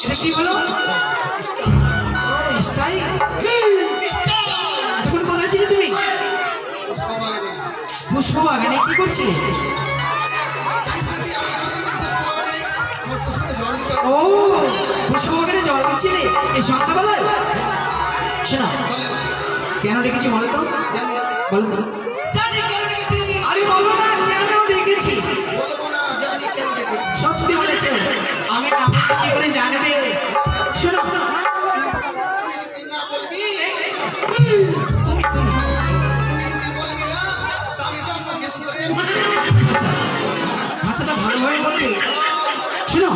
এটা কি বলো? এতক্ষণ কোথায় ছিলে তুমি? পুষ্প বাগানে কি করছিলে? ও পুষ্প বাগানে জল দিচ্ছিলে এই সন্ধ্যাবেলায়? শোনো কেন ডেকেছি বলো তো? বলো তো। আরে বলো না কেন ডেকেছি? সত্যি বলেছো, আমি না বলতে কি করে জানবে? শোনো তুমি তুমি ভাষাটা ভালোভাবে বলবে। শোনো